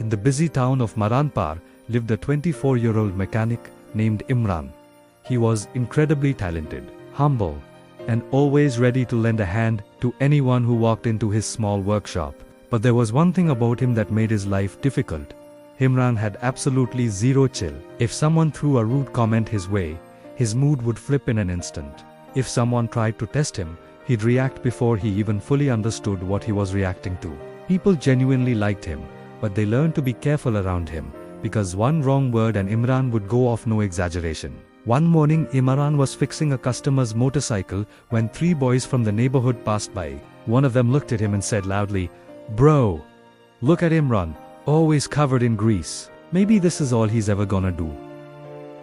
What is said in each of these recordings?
In the busy town of Maranpar lived a 24-year-old mechanic named Imran. He was incredibly talented, humble, and always ready to lend a hand to anyone who walked into his small workshop. But there was one thing about him that made his life difficult. Imran had absolutely zero chill. If someone threw a rude comment his way, his mood would flip in an instant. If someone tried to test him, he'd react before he even fully understood what he was reacting to. People genuinely liked him, but they learned to be careful around him, because one wrong word and Imran would go off, no exaggeration. One morning, Imran was fixing a customer's motorcycle when 3 boys from the neighborhood passed by. One of them looked at him and said loudly, "Bro, look at Imran, always covered in grease. Maybe this is all he's ever gonna do."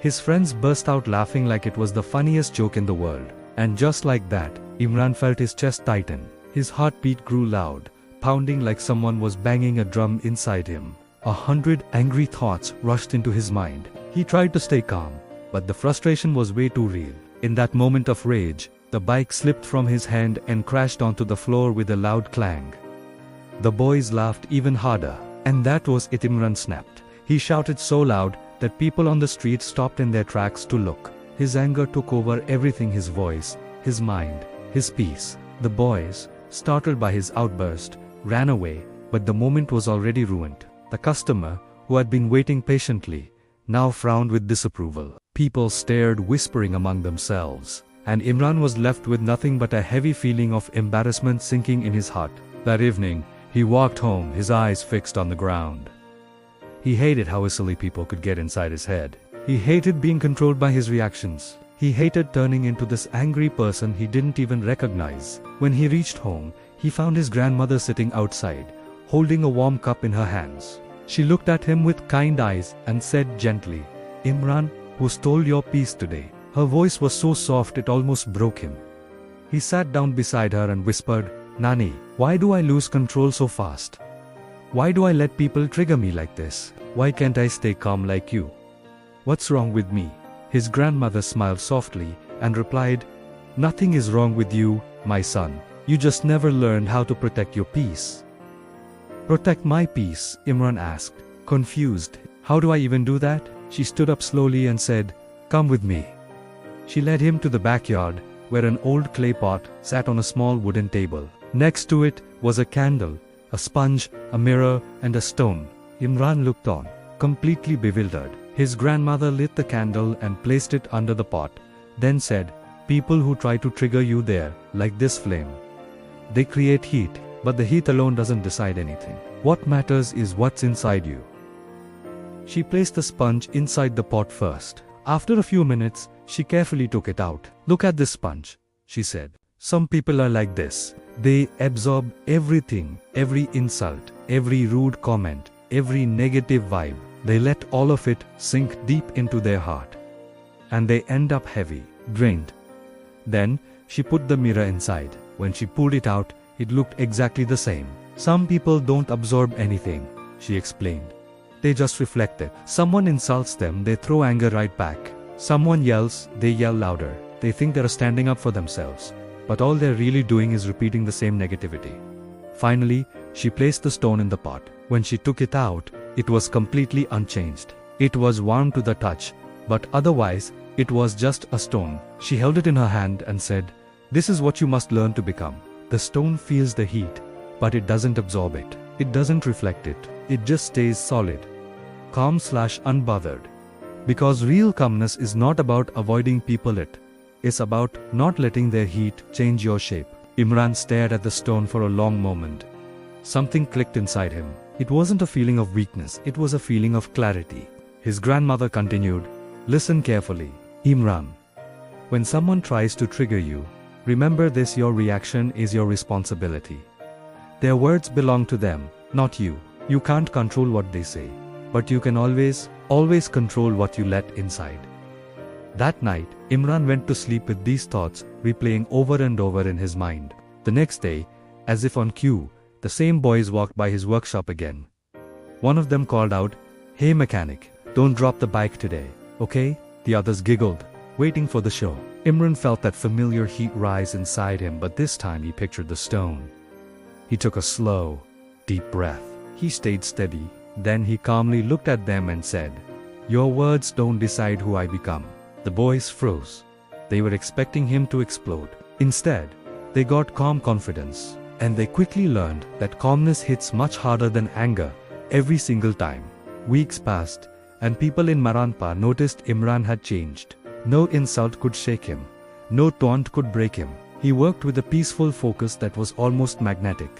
His friends burst out laughing like it was the funniest joke in the world. And just like that, Imran felt his chest tighten. His heartbeat grew loud, pounding like someone was banging a drum inside him. 100 angry thoughts rushed into his mind. He tried to stay calm, but the frustration was way too real. In that moment of rage, the bike slipped from his hand and crashed onto the floor with a loud clang. The boys laughed even harder. And that was it. Imran snapped. He shouted so loud that people on the street stopped in their tracks to look. His anger took over everything: his voice, his mind, his peace. The boys, startled by his outburst, ran away, but the moment was already ruined. The customer, who had been waiting patiently, now frowned with disapproval. People stared, whispering among themselves, and Imran was left with nothing but a heavy feeling of embarrassment sinking in his heart. That evening, he walked home, his eyes fixed on the ground. He hated how easily people could get inside his head. He hated being controlled by his reactions. He hated turning into this angry person he didn't even recognize. When he reached home, he found his grandmother sitting outside, holding a warm cup in her hands. She looked at him with kind eyes and said gently, "Imran, who stole your peace today?" Her voice was so soft it almost broke him. He sat down beside her and whispered, "Nani, why do I lose control so fast? Why do I let people trigger me like this? Why can't I stay calm like you? What's wrong with me?" His grandmother smiled softly and replied, "Nothing is wrong with you, my son. You just never learned how to protect your peace." "Protect my peace?" Imran asked, confused. "How do I even do that?" She stood up slowly and said, "Come with me." She led him to the backyard, where an old clay pot sat on a small wooden table. Next to it was a candle, a sponge, a mirror, and a stone. Imran looked on, completely bewildered. His grandmother lit the candle and placed it under the pot, then said, "People who try to trigger you there, like this flame, they create heat, but the heat alone doesn't decide anything. What matters is what's inside you." She placed the sponge inside the pot first. After a few minutes, she carefully took it out. "Look at this sponge," she said. "Some people are like this. They absorb everything, every insult, every rude comment, every negative vibe. They let all of it sink deep into their heart. And they end up heavy, drained." Then, she put the mirror inside. When she pulled it out, it looked exactly the same. "Some people don't absorb anything," she explained. "They just reflect it. Someone insults them, they throw anger right back. Someone yells, they yell louder. They think they're standing up for themselves, but all they're really doing is repeating the same negativity." Finally, she placed the stone in the pot. When she took it out, it was completely unchanged. It was warm to the touch, but otherwise, it was just a stone. She held it in her hand and said, "This is what you must learn to become." The stone feels the heat, but it doesn't absorb it. It doesn't reflect it. It just stays solid, calm/unbothered. Because real calmness is not about avoiding people, it's about not letting their heat change your shape. Imran stared at the stone for a long moment. Something clicked inside him. It wasn't a feeling of weakness, it was a feeling of clarity. His grandmother continued, "Listen carefully, Imran. When someone tries to trigger you, remember this: your reaction is your responsibility. Their words belong to them, not you. You can't control what they say, but you can always control what you let inside." That night, Imran went to sleep with these thoughts replaying over and over in his mind. The next day, as if on cue, the same boys walked by his workshop again. One of them called out, "Hey mechanic, don't drop the bike today, okay?" The others giggled, waiting for the show. Imran felt that familiar heat rise inside him, but this time he pictured the stone. He took a slow, deep breath. He stayed steady, Then he calmly looked at them and said, "Your words don't decide who I become." The boys froze. They were expecting him to explode. Instead, they got calm confidence, and they quickly learned that calmness hits much harder than anger every single time. Weeks passed, and people in Maranpa noticed Imran had changed. No insult could shake him. No taunt could break him. He worked with a peaceful focus that was almost magnetic.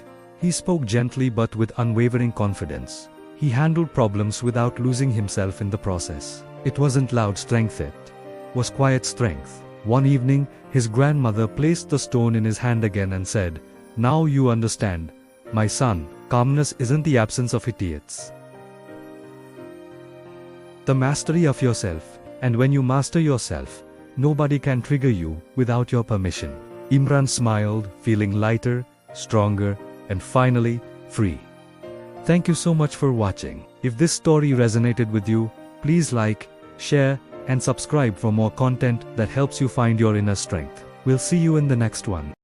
He spoke gently but with unwavering confidence. He handled problems without losing himself in the process. It wasn't loud strength, it was quiet strength. One evening, his grandmother placed the stone in his hand again and said, "Now you understand, my son, calmness isn't the absence of idiots. The mastery of yourself, and when you master yourself, nobody can trigger you without your permission." Imran smiled, feeling lighter, stronger, and finally, free. Thank you so much for watching. If this story resonated with you, please like, share, and subscribe for more content that helps you find your inner strength. We'll see you in the next one.